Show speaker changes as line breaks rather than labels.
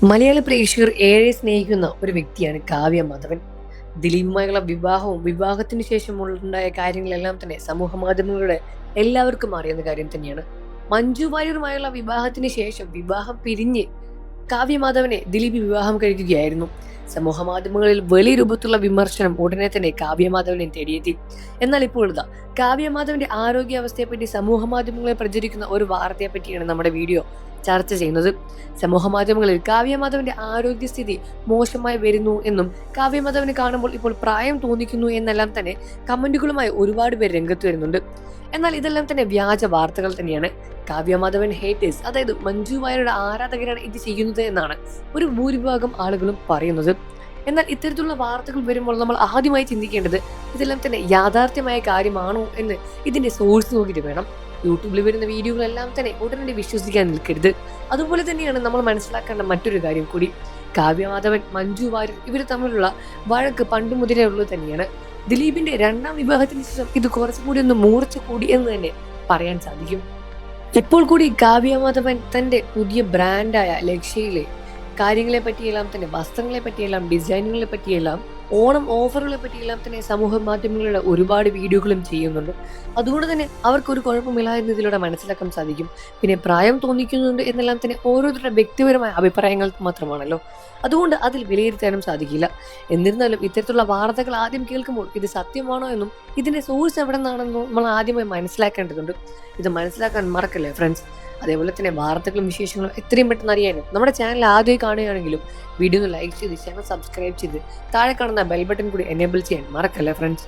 മലയാള പ്രേക്ഷകർ ഏറെ സ്നേഹിക്കുന്ന ഒരു വ്യക്തിയാണ് കാവ്യ മാധവൻ. ദിലീപുമായുള്ള വിവാഹത്തിന് ശേഷം ഉണ്ടായ കാര്യങ്ങളെല്ലാം തന്നെ സമൂഹ മാധ്യമങ്ങളുടെ എല്ലാവർക്കും അറിയുന്ന കാര്യം തന്നെയാണ്. മഞ്ജു വാര്യരുമായുള്ള വിവാഹത്തിന് ശേഷം വിവാഹം പിരിഞ്ഞ് കാവ്യമാധവനെ ദിലീപ് വിവാഹം കഴിക്കുകയായിരുന്നു. സമൂഹ മാധ്യമങ്ങളിൽ വലിയ രൂപത്തിലുള്ള വിമർശനം ഉടനെ തന്നെ കാവ്യമാധവനെ തേടിയെത്തി. എന്നാൽ ഇപ്പോൾ ഇതാ കാവ്യമാധവന്റെ ആരോഗ്യാവസ്ഥയെപ്പറ്റി സമൂഹ മാധ്യമങ്ങളിൽ പ്രചരിക്കുന്ന ഒരു വാർത്തയെ പറ്റിയാണ് നമ്മുടെ വീഡിയോ ചർച്ച ചെയ്യുന്നത്. സമൂഹ മാധ്യമങ്ങളിൽ കാവ്യമാധവന്റെ ആരോഗ്യസ്ഥിതി മോശമായി വരുന്നു എന്നും കാവ്യമാധവനെ കാണുമ്പോൾ ഇപ്പോൾ പ്രായം തോന്നിക്കുന്നു എന്നെല്ലാം തന്നെ കമന്റുകളുമായി ഒരുപാട് പേർ രംഗത്ത് വരുന്നുണ്ട്. എന്നാൽ ഇതെല്ലാം തന്നെ വ്യാജ വാർത്തകൾ തന്നെയാണ്. കാവ്യമാധവൻ ഹേറ്റേഴ്സ്, അതായത് മഞ്ജു വാര്യരുടെ ആരാധകരാണ് ഇത് ചെയ്യുന്നത് എന്നാണ് ഒരു ഭൂരിഭാഗം ആളുകളും പറയുന്നത്. എന്നാൽ ഇത്തരത്തിലുള്ള വാർത്തകൾ വരുമ്പോൾ നമ്മൾ ആദ്യമായി ചിന്തിക്കേണ്ടത് ഇതെല്ലാം തന്നെ യാഥാർത്ഥ്യമായ കാര്യമാണോ എന്ന് ഇതിന്റെ സോഴ്സ് നോക്കിയിട്ട് വേണം. യൂട്യൂബിൽ വരുന്ന വീഡിയോകളെല്ലാം തന്നെ ഉടനടി വിശ്വസിക്കാൻ നിൽക്കരുത്. അതുപോലെ തന്നെയാണ് നമ്മൾ മനസ്സിലാക്കേണ്ട മറ്റൊരു കാര്യം കൂടി. കാവ്യമാധവൻ, മഞ്ജു വാര്യർ ഇവർ തമ്മിലുള്ള വഴക്ക് പണ്ട് മുതലേ ഉള്ളത് തന്നെയാണ്. ദിലീപിന്റെ രണ്ടാം വിവാഹത്തിന് ശേഷം ഇത് കുറച്ചുകൂടി ഒന്ന് മൂർച്ച കൂടി എന്ന് തന്നെ പറയാൻ സാധിക്കും. ഇപ്പോൾ കൂടി കാവ്യമാധവൻ തന്റെ പുതിയ ബ്രാൻഡായ ലക്ഷ്യയിലെ കാര്യങ്ങളെ പറ്റിയെല്ലാം തന്നെ, വസ്ത്രങ്ങളെ പറ്റിയെല്ലാം, ഡിസൈനുകളെ പറ്റിയെല്ലാം, ഓണം ഓഫറുകളെ പറ്റിയെല്ലാം തന്നെ സമൂഹ മാധ്യമങ്ങളിലൂടെ ഒരുപാട് വീഡിയോകളും ചെയ്യുന്നുണ്ട്. അതുകൊണ്ട് തന്നെ അവർക്കൊരു കുഴപ്പമില്ല എന്ന് ഇതിലൂടെ മനസ്സിലാക്കാൻ സാധിക്കും. പിന്നെ പ്രായം തോന്നിക്കുന്നുണ്ട് എന്നെല്ലാം തന്നെ ഓരോരുത്തരുടെ വ്യക്തിപരമായ അഭിപ്രായങ്ങൾ മാത്രമാണല്ലോ. അതുകൊണ്ട് അതിൽ വിലയിരുത്താനും സാധിക്കില്ല. എന്നിരുന്നാലും ഇത്തരത്തിലുള്ള വാർത്തകൾ ആദ്യം കേൾക്കുമ്പോൾ ഇത് സത്യമാണോ എന്നും ഇതിന്റെ സോഴ്സ് എവിടെ നിന്നാണെന്നും നമ്മൾ ആദ്യമായി മനസ്സിലാക്കേണ്ടതുണ്ട്. ഇത് മനസ്സിലാക്കാൻ മറക്കല്ലേ ഫ്രണ്ട്സ്. അതേപോലെ തന്നെ വാർത്തകളും വിശേഷങ്ങളും എത്രയും പെട്ടെന്ന് അറിയാനും നമ്മുടെ ചാനൽ ആദ്യമായി കാണുകയാണെങ്കിലും വീഡിയോ ഒന്ന് ലൈക്ക് ചെയ്ത് ചാനൽ സബ്സ്ക്രൈബ് ചെയ്ത് താഴെ കാണുന്ന ബെൽ ബട്ടൺ കൂടി എനേബിൾ ചെയ്യാൻ മറക്കല്ലേ ഫ്രണ്ട്സ്.